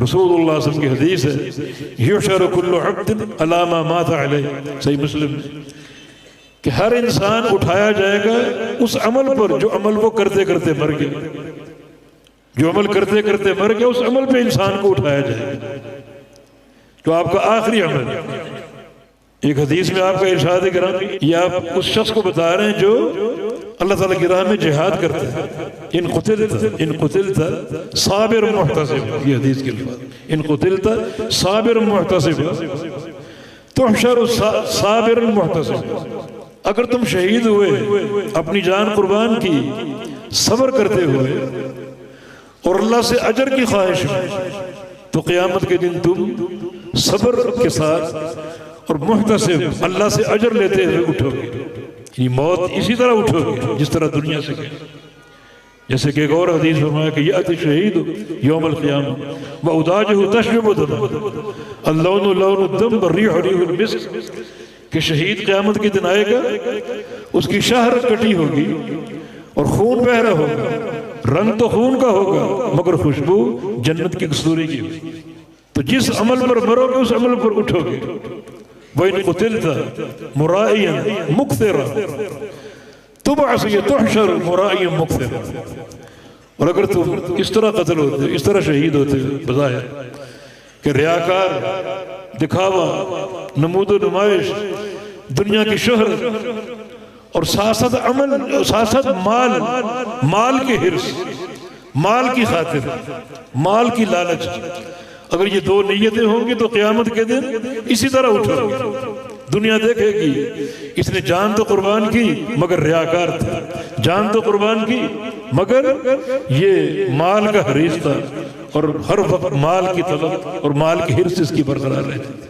रसूलुल्लाह सल्लल्लाहु अलैहि वसल्लम की हदीस है, युशर कुल्लु अब्दिन अला मा माता अलैहि, सही मुस्लिम, कि हर इंसान उठाया जाएगा उस अमल पर जो अमल वो करते करते मर गया। जो अमल करते करते मर गया उस अमल पे इंसान को उठाया जाएगा, जो आपका आखिरी अमल। एक हदीस में आपका इरशाद गिरामी, ये आप उस शख्स को बता रहे हैं जो अल्लाह ताला की राह में जिहाद करते हैं। इन कुतिलता साबिर मुहतसिब, ये हदीस के अल्फाज, इन कुतिलता साबिर मुहतसिब तुहशर साबिर मुहतसिब, अगर तुम शहीद हुए अपनी जान कुर्बान की सब्र करते हुए और अल्लाह से अजर की ख्वाहिश में, तो क़यामत के दिन तुम सब्र के साथ और मुहतसिब अल्लाह से अजर लेते हुए उठोगे। ये मौत इसी तरह उठोगे जिस तरह दुनिया से गए। जैसे कि एक और हदीस फरमाया कि याति शहीद यौमल क़ियामा व उदाजहु तशरबु दम अल्लौनु लौनु दम व रिहु रिहुल मिस्क, कि शहीद क़यामत के दिन आएगा, उसकी शहर कटी होगी और खून बह रहा होगा, रंग तो खून का होगा मगर खुशबू जन्नत की कस्तूरी की होगी। तो जिस अमल पर मरोगे उस अमल पर उठोगे। वइन कुतिलता मुराइयन मुक्तिरा तुबअस तुहशर मुराइयन मुक्तिरा, और अगर तुम इस तरह कत्ल होते, इस तरह शहीद होते बजाय कि रियाकार, दिखावा, नमूद नुमाइश, दुनिया की शोहरत और साथ अमल, साथ माल के हिर्स, माल की खातिर, माल की लालच, अगर ये दो नीयतें होंगी तो क़यामत के दिन इसी तरह उठोगे। दुनिया देखेगी इसने जान तो कुर्बान की मगर रियाकार था, जान तो कुर्बान की मगर ये माल का हरीस था और हर वक्त माल की तलब और माल की हिर्स इसकी बरकरार रहती।